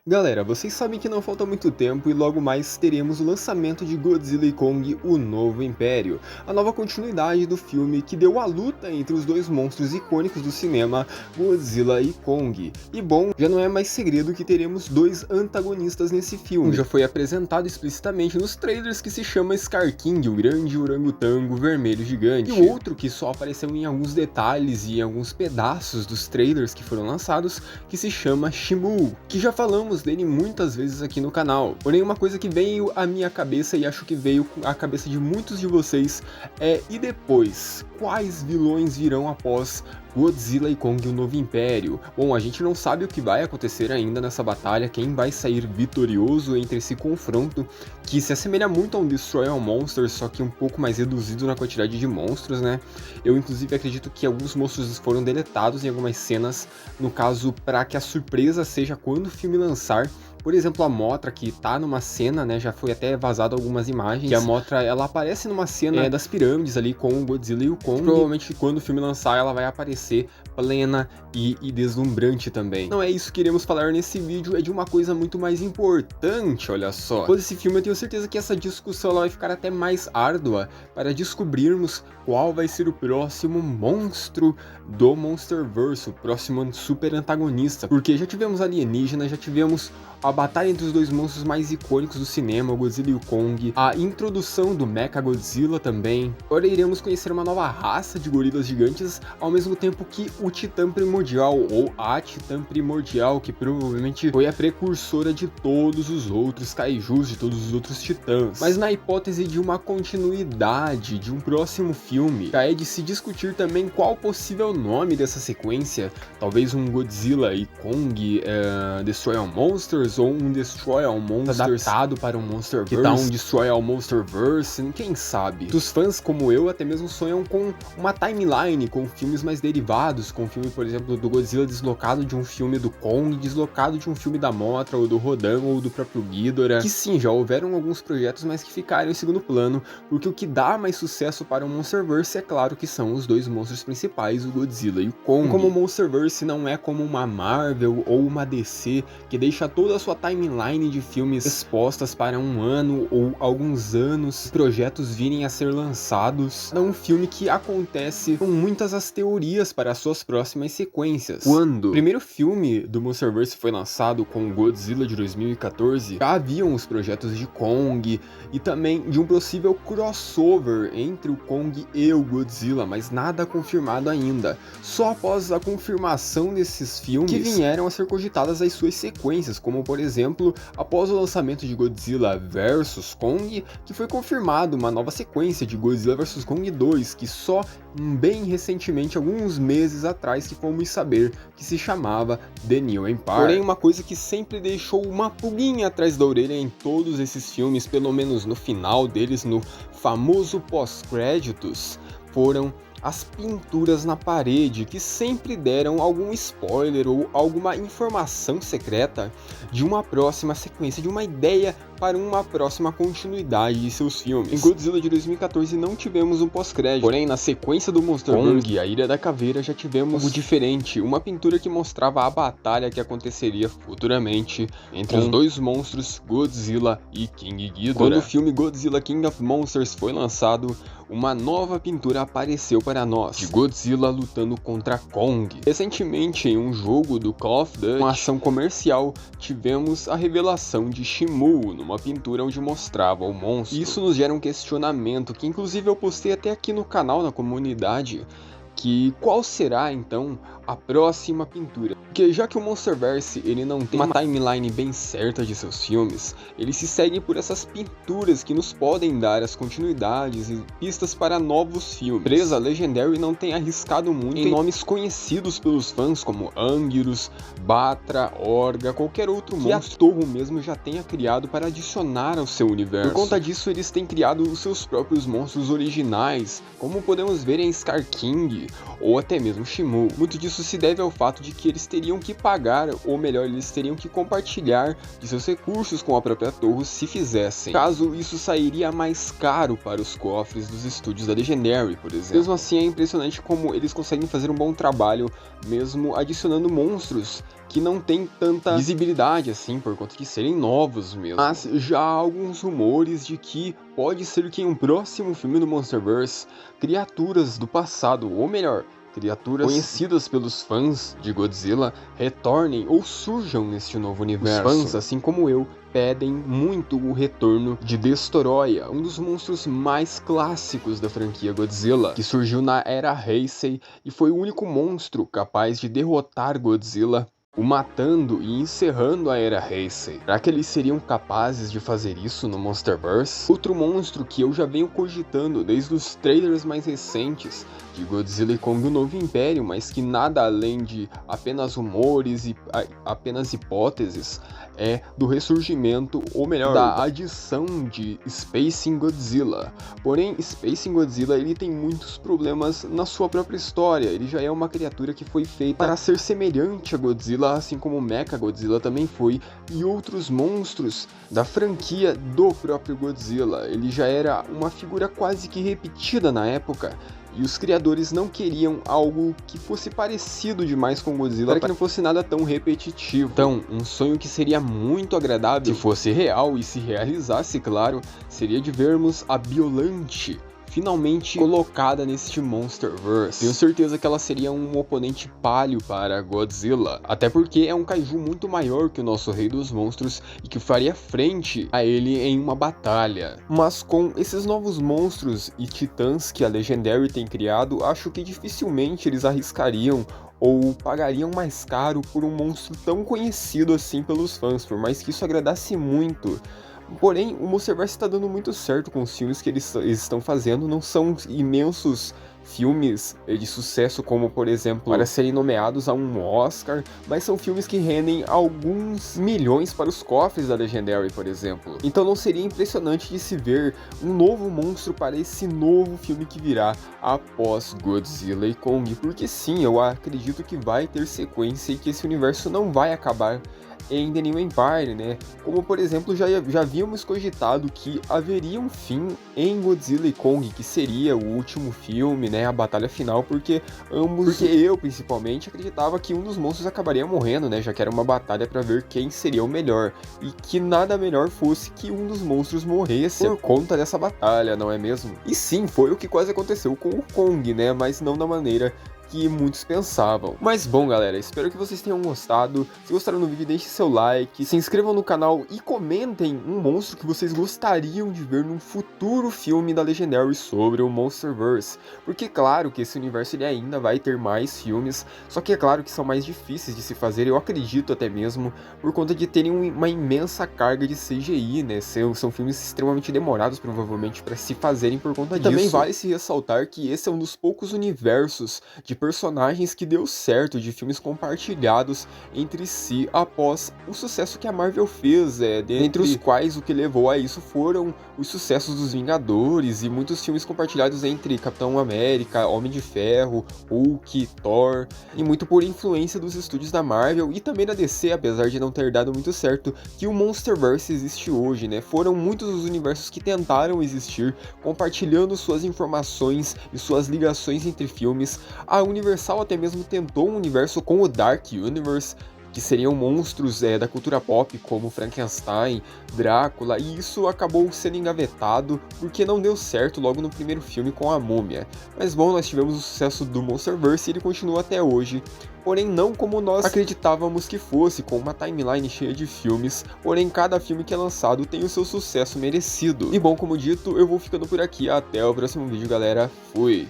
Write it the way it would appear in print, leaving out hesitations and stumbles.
Galera, vocês sabem que não falta muito tempo e logo mais teremos o lançamento de Godzilla e Kong, o Novo Império, a nova continuidade do filme que deu a luta entre os dois monstros icônicos do cinema, Godzilla e Kong. E bom, já não é mais segredo que teremos dois antagonistas nesse filme. Um já foi apresentado explicitamente nos trailers, que se chama Scar King, o grande orangotango vermelho gigante. E o outro que só apareceu em alguns detalhes e em alguns pedaços dos trailers que foram lançados, que se chama Shimu, que já falamos dele muitas vezes aqui no canal. Porém, uma coisa que veio à minha cabeça e acho que veio à cabeça de muitos de vocês é: e depois? Quais vilões virão após Godzilla e Kong, o Novo Império? Bom, a gente não sabe o que vai acontecer ainda nessa batalha, quem vai sair vitorioso entre esse confronto, que se assemelha muito a um Destroy All Monsters, só que um pouco mais reduzido na quantidade de monstros, né? Eu inclusive acredito que alguns monstros foram deletados em algumas cenas, no caso, para que a surpresa seja quando o filme lançar. Por exemplo, a Mothra, que tá numa cena, né, já foi até vazado algumas imagens, que a Mothra, ela aparece numa cena das pirâmides ali com o Godzilla e o Kong. Provavelmente quando o filme lançar, ela vai aparecer plena e deslumbrante também. Não é isso que iremos falar nesse vídeo, é de uma coisa muito mais importante, olha só. Depois desse filme, eu tenho certeza que essa discussão ela vai ficar até mais árdua para descobrirmos qual vai ser o próximo monstro do Monsterverse, o próximo super antagonista. Porque já tivemos alienígenas, já tivemos a batalha entre os dois monstros mais icônicos do cinema, o Godzilla e o Kong, a introdução do Mechagodzilla também. Agora iremos conhecer uma nova raça de gorilas gigantes, ao mesmo tempo que o Titã Primordial, ou a Titã Primordial, que provavelmente foi a precursora de todos os outros kaijus, de todos os outros titãs. Mas na hipótese de uma continuidade, de um próximo filme, já é de se discutir também qual o possível nome dessa sequência. Talvez um Godzilla e Kong Destroy All Monsters, ou um Destroy All Monsters adaptado para um Monsterverse, que tá um Destroy All Monsterverse, quem sabe? Os fãs como eu até mesmo sonham com uma timeline, com filmes mais derivados, com um filme, por exemplo, do Godzilla deslocado de um filme do Kong, deslocado de um filme da Mothra, ou do Rodan, ou do próprio Ghidorah, que sim, já houveram alguns projetos, mas que ficaram em segundo plano, porque o que dá mais sucesso para o Monsterverse, é claro que são os dois monstros principais, o Godzilla e o Kong. Como o Monsterverse não é como uma Marvel ou uma DC, que deixa toda a sua timeline de filmes expostas para um ano ou alguns anos, projetos virem a ser lançados. É um filme que acontece com muitas as teorias para as suas próximas sequências. Quando o primeiro filme do Monsterverse foi lançado com Godzilla de 2014, já haviam os projetos de Kong e também de um possível crossover entre o Kong e o Godzilla, mas nada confirmado ainda. Só após a confirmação desses filmes que vieram a ser cogitadas as suas sequências, como por exemplo, após o lançamento de Godzilla vs Kong, que foi confirmado uma nova sequência de Godzilla vs Kong 2, que só bem recentemente, alguns meses atrás, que fomos saber que se chamava The New Empire. Porém, uma coisa que sempre deixou uma pulguinha atrás da orelha em todos esses filmes, pelo menos no final deles, no famoso pós-créditos, foram as pinturas na parede, que sempre deram algum spoiler ou alguma informação secreta de uma próxima sequência, de uma ideia para uma próxima continuidade de seus filmes. Em Godzilla de 2014 não tivemos um pós-crédito, porém na sequência do Monsterverse, a Ilha da Caveira, já tivemos algo diferente, uma pintura que mostrava a batalha que aconteceria futuramente entre os dois monstros, Godzilla e King Ghidorah. Quando o filme Godzilla King of Monsters foi lançado, uma nova pintura apareceu para nós, de Godzilla lutando contra Kong. Recentemente, em um jogo do Call of Duty, uma ação comercial, tivemos a revelação de Shimu, numa pintura onde mostrava o monstro. Isso nos gera um questionamento, que inclusive eu postei até aqui no canal, na comunidade, que qual será então a próxima pintura? Porque já que o Monsterverse ele não tem uma timeline bem certa de seus filmes, ele se segue por essas pinturas que nos podem dar as continuidades e pistas para novos filmes. A empresa Legendary não tem arriscado muito em nomes conhecidos pelos fãs como Anguirus, Batra, Orga, qualquer outro monstro que a Toho mesmo já tenha criado para adicionar ao seu universo. Por conta disso, eles têm criado os seus próprios monstros originais, como podemos ver em Scar King ou até mesmo Shimu. Muito disso se deve ao fato de que eles teriam teriam que pagar, ou melhor, eles teriam que compartilhar de seus recursos com a própria Toho se fizessem. Caso isso sairia mais caro para os cofres dos estúdios da Legendary, por exemplo. Mesmo assim, é impressionante como eles conseguem fazer um bom trabalho, mesmo adicionando monstros que não tem tanta visibilidade assim, por conta de serem novos mesmo. Mas já há alguns rumores de que pode ser que em um próximo filme do Monsterverse, criaturas do passado, ou melhor, criaturas conhecidas pelos fãs de Godzilla retornem ou surjam neste novo universo. Os fãs, assim como eu, pedem muito o retorno de Destoroyah, um dos monstros mais clássicos da franquia Godzilla, que surgiu na era Heisei e foi o único monstro capaz de derrotar Godzilla, o matando e encerrando a era Heisei. Será que eles seriam capazes de fazer isso no Monsterverse? Outro monstro que eu já venho cogitando desde os trailers mais recentes de Godzilla e Kong: O Novo Império, mas que nada além de apenas rumores e apenas hipóteses, é do ressurgimento, ou melhor, da adição de Space Godzilla. Porém, Space Godzilla ele tem muitos problemas na sua própria história. Ele já é uma criatura que foi feita para ser semelhante a Godzilla, assim como Mechagodzilla também foi, e outros monstros da franquia do próprio Godzilla. Ele já era uma figura quase que repetida na época, e os criadores não queriam algo que fosse parecido demais com Godzilla, para que não fosse nada tão repetitivo. Então, um sonho que seria muito agradável, se fosse real e se realizasse, claro, seria de vermos a Biollante finalmente colocada neste Monsterverse. Tenho certeza que ela seria um oponente páreo para Godzilla, até porque é um kaiju muito maior que o nosso Rei dos Monstros e que faria frente a ele em uma batalha. Mas com esses novos monstros e titãs que a Legendary tem criado, acho que dificilmente eles arriscariam ou pagariam mais caro por um monstro tão conhecido assim pelos fãs, por mais que isso agradasse muito. Porém, o Monsterverse está dando muito certo com os filmes que eles estão fazendo. Não são imensos filmes de sucesso como, por exemplo, para serem nomeados a um Oscar, mas são filmes que rendem alguns milhões para os cofres da Legendary, por exemplo. Então não seria impressionante de se ver um novo monstro para esse novo filme que virá após Godzilla e Kong, porque sim, eu acredito que vai ter sequência e que esse universo não vai acabar em The New Empire, né? Como, por exemplo, já havíamos cogitado que haveria um fim em Godzilla e Kong, que seria o último filme, né? A batalha final, porque eu, principalmente, acreditava que um dos monstros acabaria morrendo, né? Já que era uma batalha para ver quem seria o melhor. E que nada melhor fosse que um dos monstros morresse por conta dessa batalha, não é mesmo? E sim, foi o que quase aconteceu com o Kong, né? Mas não da maneira que muitos pensavam. Mas bom, galera, espero que vocês tenham gostado. Se gostaram do vídeo, deixem seu like, se inscrevam no canal e comentem um monstro que vocês gostariam de ver num futuro filme da Legendary sobre o Monsterverse. Porque claro que esse universo ele ainda vai ter mais filmes, só que é claro que são mais difíceis de se fazer, eu acredito até mesmo, por conta de terem uma imensa carga de CGI, né? São filmes extremamente demorados, provavelmente, para se fazerem por conta disso. Também vale se ressaltar que esse é um dos poucos universos de personagens que deu certo, de filmes compartilhados entre si após o sucesso que a Marvel fez, dentre os quais o que levou a isso foram os sucessos dos Vingadores e muitos filmes compartilhados entre Capitão América, Homem de Ferro, Hulk, Thor, e muito por influência dos estúdios da Marvel e também da DC, apesar de não ter dado muito certo, que o Monsterverse existe hoje, né? Foram muitos os universos que tentaram existir, compartilhando suas informações e suas ligações entre filmes. A Universal até mesmo tentou um universo com o Dark Universe, que seriam monstros da cultura pop como Frankenstein, Drácula, e isso acabou sendo engavetado porque não deu certo logo no primeiro filme com a Múmia. Mas bom, nós tivemos o sucesso do Monsterverse e ele continua até hoje, porém não como nós acreditávamos que fosse, com uma timeline cheia de filmes, porém cada filme que é lançado tem o seu sucesso merecido. E bom, como dito, eu vou ficando por aqui, até o próximo vídeo, galera, fui!